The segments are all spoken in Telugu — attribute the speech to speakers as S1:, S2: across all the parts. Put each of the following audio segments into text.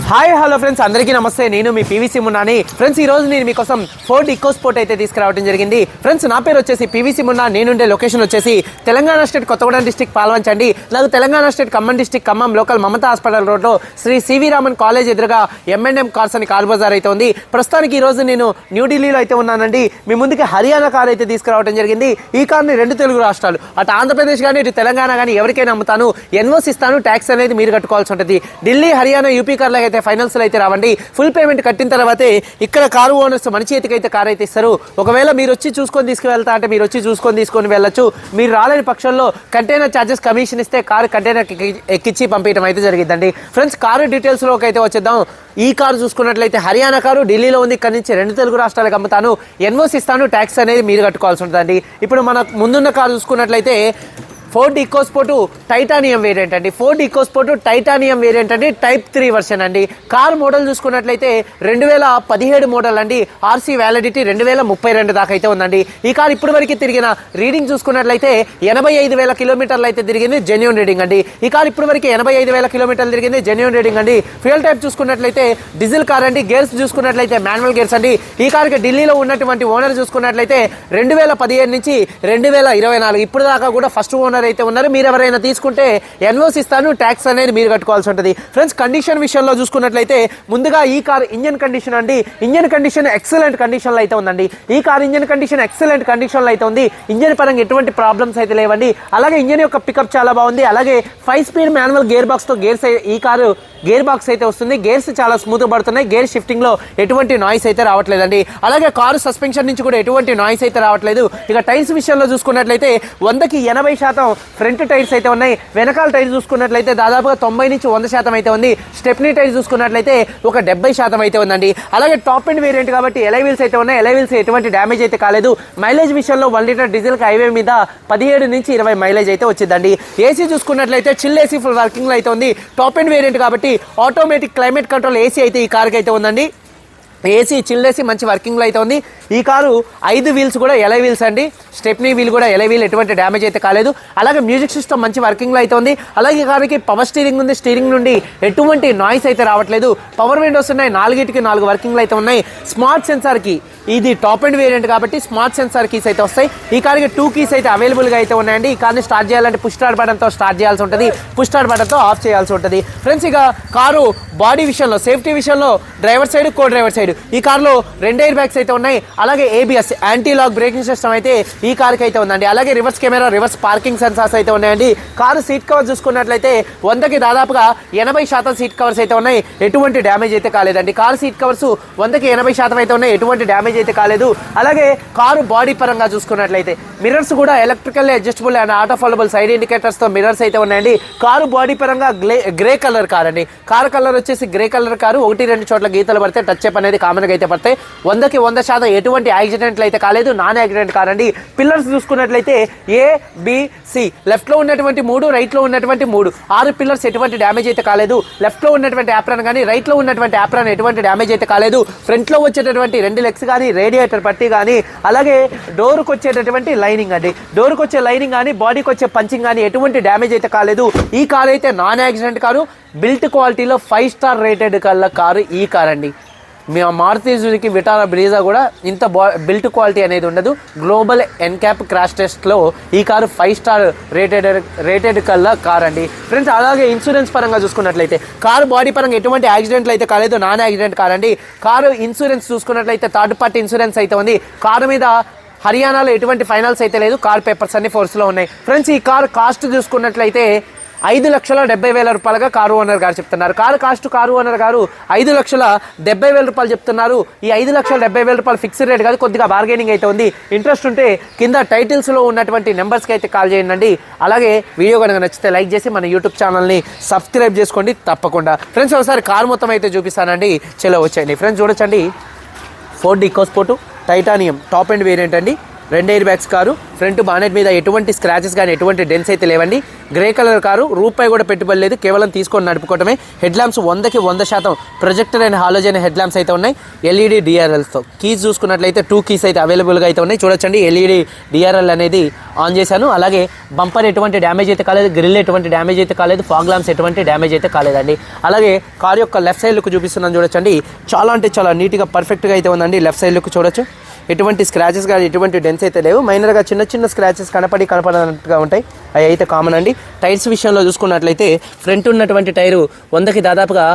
S1: హాయ్ హలో ఫ్రెండ్స్, అందరికీ నమస్తే. నేను మీ పీవీసీ మున్నాని. ఫ్రెండ్స్, ఈ రోజు నేను మీకోసం ఫోర్డ్ ఈకోస్పోర్ట్ అయితే తీసుకురావడం జరిగింది. ఫ్రెండ్స్, నా పేరు వచ్చేసి పీవీసీ మున్నా. నేనుండే లొకేషన్ వచ్చేసి తెలంగాణ స్టేట్ కొత్తగూడెం డిస్టిక్ పాల్వంచండి. నాకు Telangana state Khammam district Khammam local Mamata hospital రోడ్లో శ్రీ సివి రామన్ కాలేజ్ ఎదురుగా M&M కార్స్ అని కార్ బజార్ అయితే ఉంది. ప్రస్తుతానికి ఈ రోజు నేను న్యూఢిల్లీలో అయితే ఉన్నానండి. మీ ముందుకి హర్యానా కార్ అయితే తీసుకురావడం జరిగింది. ఈ కార్ని రెండు తెలుగు రాష్ట్రాలు, అటు ఆంధ్రప్రదేశ్ కానీ ఇటు తెలంగాణ కానీ ఎవరికైనా అమ్ముతాను. ఎన్ఓసి ఇస్తాను, ట్యాక్స్ అనేది మీరు కట్టుకోవాల్సి ఉంటుంది. ఢిల్లీ, హర్యానా, యూపీ కార్లు అయితే ఫైనాన్స్ అయితే రావండి. ఫుల్ పేమెంట్ కట్టిన తర్వాతే ఇక్కడ కారు ఓనర్స్ మన చేతికి అయితే కార్ అయితే ఇస్తారు. ఒకవేళ మీరు వచ్చి చూసుకొని తీసుకువెళ్తా అంటే మీరు వచ్చి చూసుకొని తీసుకొని వెళ్ళొచ్చు. మీరు రాలేని పక్షంలో కంటైనర్ ఛార్జెస్ కమిషన్ ఇస్తే కారు కంటైనర్ ఎక్కించి పంపించడం అయితే జరిగిద్దండి. ఫ్రెండ్స్, కారు డీటెయిల్స్లోకి అయితే వచ్చేద్దాం. ఈ కారు చూసుకున్నట్లయితే హర్యానా కారు, ఢిల్లీలో ఉంది. ఇక్కడ నుంచి రెండు తెలుగు రాష్ట్రాలకు అమ్ముతాను. ఎన్ఓసి ఇస్తాను, ట్యాక్స్ అనేది మీరు కట్టుకోవాల్సి ఉంటుందండి. ఇప్పుడు మన ముందున్న కారు చూసుకున్నట్లయితే ఫోర్డ్ ఈకోస్పోర్ట్ టైటానియం వేరియంట్ అండి. ఫోర్డ్ ఈకోస్పోర్ట్ టైటానియం వేరియంట్ అండి, టైప్ 3 వర్షన్ అండి. కార్ మోడల్ చూసుకున్నట్లయితే 2017 మోడల్ అండి. ఆర్సీ వ్యాలిడిటీ 2032 దాకా అయితే ఉందండి. ఈ కార్ ఇప్పటి వరకు తిరిగిన రీడింగ్ చూసుకున్నట్లయితే 85,000 కిలోమీటర్లు అయితే తిరిగింది, జెన్యూన్ రీడింగ్ అండి. ఈ కార్ ఇప్పటి వరకు 85,000 కిలోమీటర్లు తిరిగింది, జెన్యూన్ రీడింగ్ అండి. ఫ్యూయల్ టైప్ చూసుకున్నట్లయితే డీజిల్ కార్ అండి. గేర్స్ చూసుకున్నట్లయితే మాన్యువల్ గేర్స్ అండి. ఈ కార్కి ఢిల్లీలో ఉన్నటువంటి ఓనర్ చూసుకున్నట్లయితే 2015 నుంచి 2024 ఇప్పుడు దాకా కూడా ఫస్ట్ ఓనర్ అయితే ఉన్నారు. మీరు ఎవరైనా తీసుకుంటే ఎన్ఓసి ఇస్తాను, ట్యాక్స్ అనేది మీరు కట్టుకోవాల్సి ఉంటుంది. ఫ్రెండ్స్, కండిషన్ విషయంలో చూసుకున్నట్లయితే ముందుగా ఈ కార్ ఇంజన్ కండిషన్ అండి. ఇంజన్ కండిషన్ ఎక్సలెంట్ కండిషన్లో అయితే ఉందండి. ఈ కార్ ఇంజన్ కండిషన్ ఎక్సలెంట్ కండిషన్లో అయితే ఉంది. ఇంజన్ పరంగా ఎటువంటి ప్రాబ్లమ్స్ అయితే లేవండి. అలాగే ఇంజన్ యొక్క పికప్ చాలా బాగుంది. అలాగే 5 స్పీడ్ మాన్యువల్ గేర్ బాక్స్ తో ఈ కారు గేర్ బాక్స్ అయితే వస్తుంది. గేర్స్ చాలా స్మూత్ పడుతున్నాయి. గేర్ షిఫ్టింగ్ లో ఎటువంటి నాయిస్ అయితే రావట్లేదండి. అలాగే కారు సస్పెన్షన్ నుంచి కూడా ఎటువంటి నాయిస్ అయితే రావట్లేదు. ఇక టైర్స్ విషయంలో చూసుకున్నట్లయితే 100కి 80% ఫ్రంట్ టైర్స్ అయితే ఉన్నాయి. వెనకాల టైర్స్ చూసుకున్నట్లయితే దాదాపుగా 90 నుంచి 100% అయితే ఉంది. స్టెప్నీ టైర్స్ చూసుకున్నట్లయితే ఒక 70% అయితే ఉందండి. అలాగే టాప్ ఎండ్ వేరియంట్ కాబట్టి ఎలై వీల్స్ అయితే ఉన్నాయి. ఎలై వీల్స్ ఎటువంటి డ్యామేజ్ అయితే కాలేదు. మైలేజ్ విషయంలో 1 లీటర్ డీజిల్ హైవే మీద 17 నుంచి 20 మైలేజ్ అయితే వచ్చిందండి. ఏసీ చూసుకున్నట్లయితే చిల్ ఏసీ ఫుల్ వర్కింగ్ లో అయితే ఉంది. టాప్ ఎండ్ వేరియంట్ కాబట్టి ఆటోమేటిక్ క్లైమేట్ కంట్రోల్ ఏసీ అయితే ఈ కార్కి అయితే ఉందండి. ఏసీ చిల్ ఏసీ మంచి వర్కింగ్లో అయితే ఉంది. ఈ కారు 5 వీల్స్ కూడా ఎలై వీల్స్ అండి. స్టెప్నీ వీల్ కూడా ఎలై వీల్, ఎటువంటి డ్యామేజ్ అయితే కాలేదు. అలాగే మ్యూజిక్ సిస్టమ్ మంచి వర్కింగ్లో అయితే ఉంది. అలాగే ఈ కారుకి పవర్ స్టీరింగ్ ఉంది. స్టీరింగ్ నుండి ఎటువంటి నాయిస్ అయితే రావట్లేదు. పవర్ విండోస్ ఉన్నాయి. 4 వర్కింగ్లో అయితే ఉన్నాయి. స్మార్ట్ సెన్సార్కి ఇది టాప్ ఎండ్ వేరియంట్ కాబట్టి స్మార్ట్ సెన్సార్ కీస్ అయితే వస్తాయి. ఈ కారుకి 2 కీస్ అయితే అవైలబుల్గా అయితే ఉన్నాయండి. ఈ కార్ని స్టార్ట్ చేయాలంటే పుష్ స్టార్ట్ బటన్తో స్టార్ట్ చేయాల్సి ఉంటుంది, పుష్ స్టార్ట్ బటన్తో ఆఫ్ చేయాల్సి ఉంటుంది. ఫ్రెండ్స్, ఇక కారు బాడీ విషయంలో, సేఫ్టీ విషయంలో driver side, co driver side ఈ కార్లో 2 ఎయిర్ బ్యాగ్స్ అయితే ఉన్నాయి. అలాగే ABS anti lock braking system అయితే ఈ కార్కి అయితే ఉందండి. అలాగే reverse camera, reverse parking sensors అయితే ఉన్నాయండి. కారు సీట్ కవర్ చూసుకున్నట్లయితే 100కి దాదాపుగా 80% సీట్ కవర్స్ అయితే ఉన్నాయి. ఎటువంటి డ్యామేజ్ అయితే కాలేదండి. కారు సీట్ కవర్స్ 100కి 80% అయితే ఉన్నాయి. ఎటువంటి డ్యామేజ్ అయితే కాలేదు. అలాగే కారు బాడీ పరంగా చూసుకున్నట్లయితే మిర్రర్స్ కూడా electrical adjustable and auto foldable side indicators తో మిర్రర్స్ అయితే ఉన్నాయండి. కారు బాడీ పరంగా గ్రే కలర్ కార్ అండి. కారు కలర్ వచ్చేసి గ్రే కలర్ కారు. 1-2 చోట్ల గీతలు పడితే టచ్ అప్ అనేది కామన్ గా అయితే పడతాయి. 100కి 100% ఎటువంటి యాక్సిడెంట్లు అయితే కాలేదు. నాన్ యాక్సిడెంట్ కార్ అండి. పిల్లర్స్ చూసుకున్నట్లయితే ABC లెఫ్ట్ లో ఉన్నటువంటి 3, రైట్ లో ఉన్నటువంటి 3, 6 పిల్లర్స్ ఎటువంటి డ్యామేజ్ అయితే కాలేదు. లెఫ్ట్ లో ఉన్నటువంటి యాప్రాన్ కానీ, రైట్ లో ఉన్నటువంటి యాప్రాన్ ఎటువంటి డ్యామేజ్ అయితే కాలేదు. ఫ్రంట్ లో వచ్చేటటువంటి 2 లెగ్స్ కానీ, రేడియేటర్ పట్టి కానీ, అలాగే డోర్కి వచ్చేటటువంటి లైనింగ్ అండి. డోర్కి వచ్చే లైనింగ్ కానీ, బాడీకి వచ్చే పంచింగ్ కానీ ఎటువంటి డ్యామేజ్ అయితే కాలేదు. ఈ కార్ అయితే నాన్ యాక్సిడెంట్ కారు. బిల్ట్ క్వాలిటీలో 5 స్టార్ రేటెడ్ కారు ఈ కార్ అండి. మీ మారుతి సుజుకి విటారా బ్రీజా కూడా ఇంత బిల్ట్ క్వాలిటీ అనేది ఉండదు. గ్లోబల్ ఎన్క్యాప్ క్రాష్ టెస్ట్లో ఈ కారు 5 స్టార్ రేటెడ్ కార్ అండి. ఫ్రెండ్స్, అలాగే ఇన్సూరెన్స్ పరంగా చూసుకున్నట్లయితే కారు బాడీ పరంగా ఎటువంటి యాక్సిడెంట్లు అయితే కాలేదు. నాన్ యాక్సిడెంట్ కార్ అండి. కారు ఇన్సూరెన్స్ చూసుకున్నట్లయితే థర్డ్ పార్టీ ఇన్సూరెన్స్ అయితే ఉంది. కారు మీద హర్యానాలో ఎటువంటి ఫైనల్స్ అయితే లేదు. కార్ పేపర్స్ అన్ని ఫోర్స్లో ఉన్నాయి. ఫ్రెండ్స్, ఈ కారు కాస్ట్ చూసుకున్నట్లయితే 5,70,000 రూపాయలుగా కారు ఓనర్ గారు చెప్తున్నారు. కారు ఓనర్ గారు 5,70,000 రూపాయలు చెప్తున్నారు. ఈ 5,70,000 రూపాయలు ఫిక్స్డ్ రేట్ కాదు, కొద్దిగా బార్గెనింగ్ అయితే ఉంది. ఇంట్రెస్ట్ ఉంటే కింద టైటిల్స్లో ఉన్నటువంటి నెంబర్స్కి అయితే కాల్ చేయండి. అలాగే వీడియో కనుక నచ్చితే లైక్ చేసి మన యూట్యూబ్ ఛానల్ని సబ్స్క్రైబ్ చేసుకోండి తప్పకుండా. ఫ్రెండ్స్, ఒకసారి కారు మొత్తం అయితే చూపిస్తానండి. చలో వచ్చేయండి. ఫ్రెండ్స్, చూడొచ్చండి, Ford EcoSport titanium top end variant అండి. 2 air bags car, front bonnet మీద ఎటువంటి స్క్రాచెస్ కానీ ఎటువంటి డెన్స్ అయితే లేవండి. గ్రే కలర్ కారు, రూపాయి కూడా పెట్టుబడి లేదు, కేవలం తీసుకొని నడుపుకోవటమే. హెడ్ ల్యాంప్స్ 100కి 100% projector and halogen head lamps అయితే ఉన్నాయి ఎల్ఈడి డిఆర్ఎల్స్తో. కీస్ చూసుకున్నట్లయితే 2 కీస్ అయితే అవైలబుల్గా అయితే ఉన్నాయి. చూడొచ్చండి ఎల్ఈడి డిఆర్ఎల్ అనేది ఆన్ చేశాను. అలాగే బంపర్ ఎటువంటి డ్యామేజ్ అయితే కాలేదు, గ్రిల్ ఎటువంటి డ్యామేజ్ అయితే కాలేదు, ఫాగ్ ల్యాంప్స్ ఎటువంటి డ్యామేజ్ అయితే కాలేదండి. అలాగే కారు యొక్క లెఫ్ట్ సైడ్ లుక్ చూపిస్తున్నాను చూడొచ్చండి, చాలా అంటే చాలా నీట్గా పర్ఫెక్ట్గా అయితే ఉందండి. లెఫ్ట్ సైడ్ లుక్ చూడొచ్చు, ఎటువంటి స్క్రాచెస్ కానీ ఎటువంటి డెన్స్ అయితే లేవు. మైనర్గా చిన్న చిన్న స్క్రాచెస్ కనపడినట్టుగా ఉంటాయి, అవి అయితే కామన్ అండి. టైర్స్ విషయంలో చూసుకున్నట్లయితే ఫ్రంట్ ఉన్నటువంటి టైరు 100కి దాదాపుగా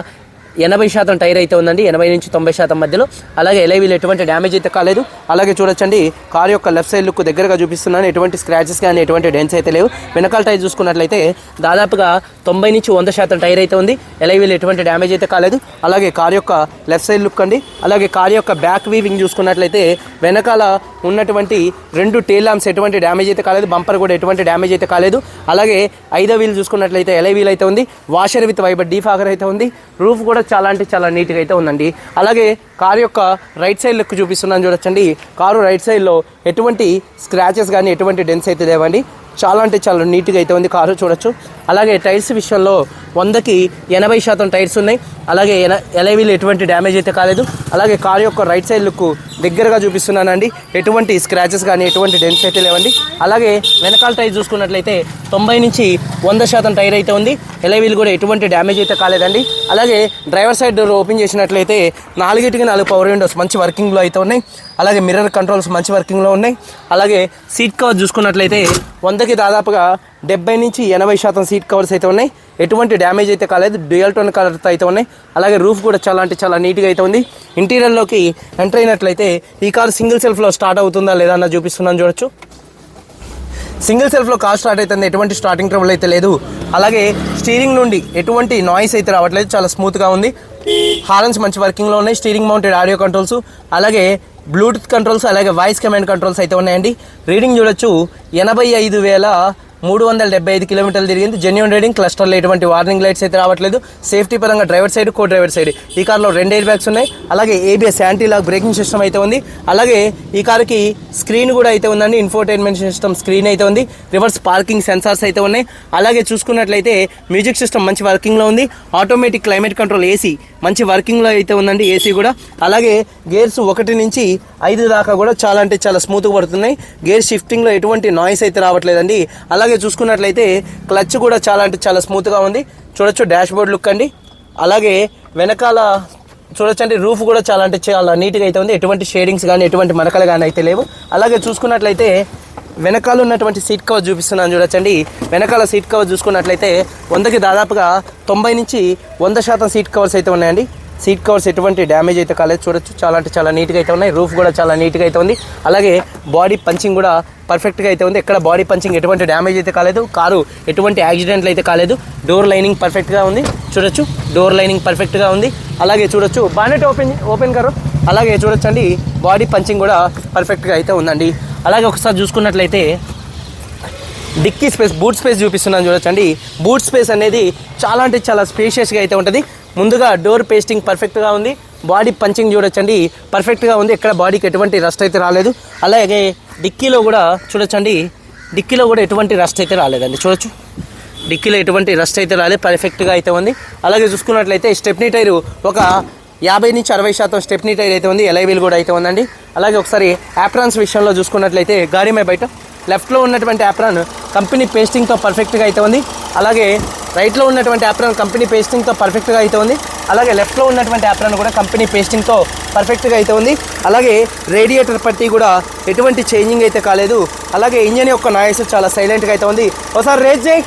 S1: 80% టైర్ అయితే ఉందండి, 80 నుంచి 90% మధ్యలో. అలాగే ఎలైవీలు ఎటువంటి డ్యామేజ్ అయితే కాలేదు. అలాగే చూడొచ్చండి కారు యొక్క లెఫ్ట్ సైడ్ లుక్ దగ్గరగా చూపిస్తున్నాను, ఎటువంటి స్క్రాచెస్ కానీ ఎటువంటి డెన్స్ అయితే లేవు. వెనకాల టైర్ చూసుకున్నట్లయితే దాదాపుగా 90 నుంచి 100% టైర్ అయితే ఉంది, ఎలైవీలు ఎటువంటి డ్యామేజ్ అయితే కాలేదు. అలాగే కారు యొక్క లెఫ్ట్ సైడ్ లుక్ అండి. అలాగే కారు యొక్క బ్యాక్ వీవింగ్ చూసుకున్నట్లయితే వెనకాల ఉన్నటువంటి 2 టేల్ ల్యాంప్స్ ఎటువంటి డ్యామేజ్ అయితే కాలేదు, బంపర్ కూడా ఎటువంటి డ్యామేజ్ అయితే కాలేదు. అలాగే 5వ వీల్ చూసుకున్నట్లయితే ఎలై వీల్ అయితే ఉంది, వాషర్ విత్ వైబర్ డీఫాగర్ అయితే ఉంది. రూఫ్ కూడా చాలా అంటే చాలా నీట్గా అయితే ఉందండి. అలాగే కారు యొక్క రైట్ సైడ్ లుక్ చూపిస్తున్నాను చూడొచ్చండి, కారు రైట్ సైడ్లో ఎటువంటి స్క్రాచెస్ కానీ ఎటువంటి డెన్స్ అయితే లేవండి, చాలా అంటే చాలా నీట్గా అయితే ఉంది కారు చూడొచ్చు. అలాగే టైర్స్ విషయంలో 100కి 80% టైర్స్ ఉన్నాయి. అలాగే ఎలైవీలు ఎటువంటి డ్యామేజ్ అయితే కాలేదు. అలాగే కారు యొక్క రైట్ సైడ్ లుక్ దగ్గరగా చూపిస్తున్నానండి, ఎటువంటి స్క్రాచెస్ కానీ ఎటువంటి డెన్స్ అయితే లేవండి. అలాగే వెనకాల టైర్ చూసుకున్నట్లయితే 90 నుంచి 100% టైర్ అయితే ఉంది, ఎలైవీలు కూడా ఎటువంటి డ్యామేజ్ అయితే కాలేదండి. అలాగే డ్రైవర్ సైడ్ డోర్ ఓపెన్ చేసినట్లయితే 4కి 4 పవర్ విండోస్ మంచి వర్కింగ్లో అయితే ఉన్నాయి. అలాగే మిర్రర్ కంట్రోల్స్ మంచి వర్కింగ్లో ఉన్నాయి. అలాగే సీట్ కవర్ చూసుకున్నట్లయితే 100కి దాదాపుగా 70 నుంచి 80% సీట్ కవర్స్ అయితే ఉన్నాయి, ఎటువంటి డ్యామేజ్ అయితే కాలేదు, డ్యూయల్ టోన్ కలర్తో అయితే ఉన్నాయి. అలాగే రూఫ్ కూడా చాలా అంటే చాలా నీట్గా అయితే ఉంది. ఇంటీరియర్లోకి ఎంటర్ అయినట్లయితే ఈ కారు సింగిల్ సెల్ఫ్లో స్టార్ట్ అవుతుందా లేదా అన్న చూపిస్తున్నాను చూడొచ్చు. సింగిల్ సెల్ఫ్లో కార్ స్టార్ట్ అవుతుంది, ఎటువంటి స్టార్టింగ్ ట్రబుల్ అయితే లేదు. అలాగే స్టీరింగ్ నుండి ఎటువంటి నాయిస్ అయితే రావట్లేదు, చాలా స్మూత్గా ఉంది. హార్న్స్ మంచి వర్కింగ్లో ఉన్నాయి, స్టీరింగ్ మౌంటెడ్ ఆడియో కంట్రోల్స్, అలాగే బ్లూటూత్ కంట్రోల్స్, అలాగే వాయిస్ కమాండ్ కంట్రోల్స్ అయితే ఉన్నాయండి. రీడింగ్ చూడొచ్చు 85,375 కిలోమీటర్లు తిరిగింది. జెన్యూన్ రీడింగ్, క్లస్టర్లో ఎటువంటి వార్నింగ్ లైట్స్ అయితే రావట్లేదు. సేఫ్టీ పరంగా driver side, co driver side ఈ కార్లో 2 ఎయిర్ బ్యాగ్స్ ఉన్నాయి. అలాగే ABS anti lock braking system అయితే ఉంది. అలాగే ఈ కారుకి స్క్రీన్ కూడా అయితే ఉందండి, ఇన్ఫోటైన్మెంట్ సిస్టమ్ స్క్రీన్ అయితే ఉంది. రివర్స్ పార్కింగ్ సెన్సార్స్ అయితే ఉన్నాయి. అలాగే చూసుకున్నట్లయితే మ్యూజిక్ సిస్టమ్ మంచి వర్కింగ్లో ఉంది. ఆటోమేటిక్ క్లైమేట్ కంట్రోల్ ఏసీ మంచి వర్కింగ్లో అయితే ఉందండి, ఏసీ కూడా. అలాగే గేర్స్ 1 నుంచి 5 దాకా కూడా చాలా అంటే చాలా స్మూత్గా పడుతున్నాయి. గేర్ షిఫ్టింగ్లో ఎటువంటి నాయిస్ అయితే రావట్లేదండి. అలాగే చూసుకున్నట్లయితే క్లచ్ కూడా చాలా అంటే చాలా స్మూత్గా ఉంది చూడొచ్చు. డాష్ బోర్డ్ లుక్ అండి. అలాగే వెనకాల చూడొచ్చండి రూఫ్ కూడా చాలా అంటే చాలా నీట్గా అయితే ఉంది, ఎటువంటి షేడింగ్స్ కానీ ఎటువంటి మరకలు కానీ అయితే లేవు. అలాగే చూసుకున్నట్లయితే వెనకాల ఉన్నటువంటి సీట్ కవర్ చూపిస్తున్నాను చూడొచ్చండి. వెనకాల సీట్ కవర్ చూసుకున్నట్లయితే 100కి దాదాపుగా 90 నుంచి 100% సీట్ కవర్స్ అయితే ఉన్నాయండి. సీట్ కవర్స్ ఎటువంటి డ్యామేజ్ అయితే కాలేదు చూడొచ్చు, చాలా అంటే చాలా నీట్గా అయితే ఉన్నాయి. రూఫ్ కూడా చాలా నీట్గా అయితే ఉంది. అలాగే బాడీ పంచింగ్ కూడా పర్ఫెక్ట్గా అయితే ఉంది, ఎక్కడ బాడీ పంచింగ్ ఎటువంటి డ్యామేజ్ అయితే కాలేదు. కారు ఎటువంటి యాక్సిడెంట్లు అయితే కాలేదు. డోర్ లైనింగ్ పర్ఫెక్ట్గా ఉంది చూడొచ్చు, డోర్ లైనింగ్ పర్ఫెక్ట్గా ఉంది. అలాగే చూడొచ్చు బానెట్ ఓపెన్ కారు. అలాగే చూడొచ్చండి బాడీ పంచింగ్ కూడా పర్ఫెక్ట్గా అయితే ఉందండి. అలాగే ఒకసారి చూసుకున్నట్లయితే డిక్కీ స్పేస్, బూట్ స్పేస్ చూపిస్తున్నాను చూడొచ్చండి. బూట్ స్పేస్ అనేది చాలా అంటే చాలా స్పేషియస్గా అయితే ఉంటుంది. ముందుగా డోర్ పేస్టింగ్ పర్ఫెక్ట్గా ఉంది, బాడీ పంచింగ్ చూడొచ్చండి పర్ఫెక్ట్గా ఉంది, ఎక్కడ బాడీకి ఎటువంటి రస్ట్ అయితే రాలేదు. అలాగే డిక్కీలో కూడా చూడొచ్చండి, డిక్కీలో కూడా ఎటువంటి రస్ట్ అయితే రాలేదండి చూడొచ్చు. డిక్కీలో ఎటువంటి రస్ట్ అయితే రాలేదు, పర్ఫెక్ట్గా అయితే ఉంది. అలాగే చూసుకున్నట్లయితే స్టెప్నీ టైరు ఒక 50 నుంచి 60% స్టెప్నీ టైర్ అయితే ఉంది, ఎలై వీల్ కూడా అయితే ఉందండి. అలాగే ఒకసారి యాప్రాన్స్ విషయంలో చూసుకున్నట్లయితే గాడి మే బయట లెఫ్ట్లో ఉన్నటువంటి యాప్రాన్ కంపెనీ పేస్టింగ్తో పర్ఫెక్ట్గా అయితే ఉంది. అలాగే రైట్లో ఉన్నటువంటి యాప్రాన్ కంపెనీ పేస్టింగ్తో పర్ఫెక్ట్గా అయితే ఉంది. అలాగే లెఫ్ట్లో ఉన్నటువంటి యాప్రాన్ కూడా కంపెనీ పేస్టింగ్తో పర్ఫెక్ట్గా అయితే ఉంది. అలాగే రేడియేటర్ పట్టి కూడా ఎటువంటి చేంజింగ్ అయితే కాలేదు. అలాగే ఇంజన్ యొక్క నాయిస్ చాలా సైలెంట్గా అయితే ఉంది. ఒకసారి రేస్ చేయి,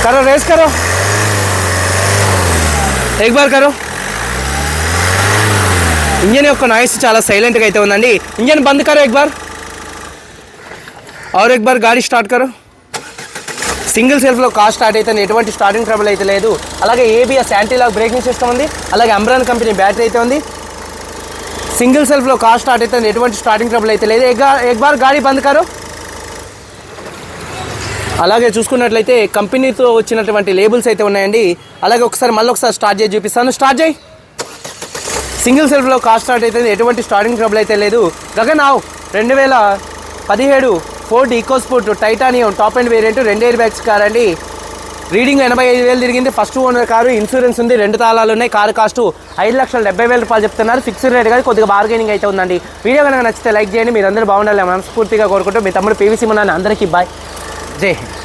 S1: కరో రేస్ కరో, एक बार करो. इंजन యొక్క నాయిస్ చాలా సైలెంట్గా అయితే ఉందండి. ఇంజన్ బంద్ करो एक बार और एक बार गाड़ी स्टार्ट करो. సింగిల్ సెల్ఫ్లో కార్ స్టార్ట్ అయితే ఎటువంటి స్టార్టింగ్ ట్రబుల్ అయితే లేదు. అలాగే ABS anti lock braking system ఉంది. అలాగే అంబ్రాన్ కంపెనీ బ్యాటరీ అయితే ఉంది. సింగిల్ సెల్ఫ్లో కార్ స్టార్ట్ అయితే ఎటువంటి స్టార్టింగ్ ట్రబుల్ అయితే లేదు. एक बार गाड़ी बंद करो. అలాగే చూసుకున్నట్లయితే కంపెనీతో వచ్చినటువంటి లేబుల్స్ అయితే ఉన్నాయండి. అలాగే ఒకసారి మళ్ళీ ఒకసారి స్టార్ట్ చేసి చూపిస్తాను. స్టార్ట్ చేయి. సింగిల్ సెల్ఫ్లో కార్ స్టార్ట్ అయితే ఎటువంటి స్టార్టింగ్ ట్రబుల్ అయితే లేదు. గగన్ ఆవు 2017 Ford EcoSport titanium top and variant 2 air bags car అండి. రీడింగ్ 85,000 తిరిగింది. ఫస్ట్ ఓనర్ కారు, ఇన్సూరెన్స్ ఉంది, 2 తాళాలు ఉన్నాయి. కారు కాస్ట్ 5,70,000 రూపాయలు చెప్తున్నారు. ఫిక్స్డ్ రేట్ కాదు, కొద్దిగా బార్గెనింగ్ అయితే ఉందండి. వీడియో కనుక నచ్చితే లైక్ చేయండి. మీరందరూ బాగుండాలి మనస్ఫూర్తిగా కోరుకుంటూ మీ తమ్ముడు పీవీసీ మున్నా. అందరికీ బాయ్, జై హింద్.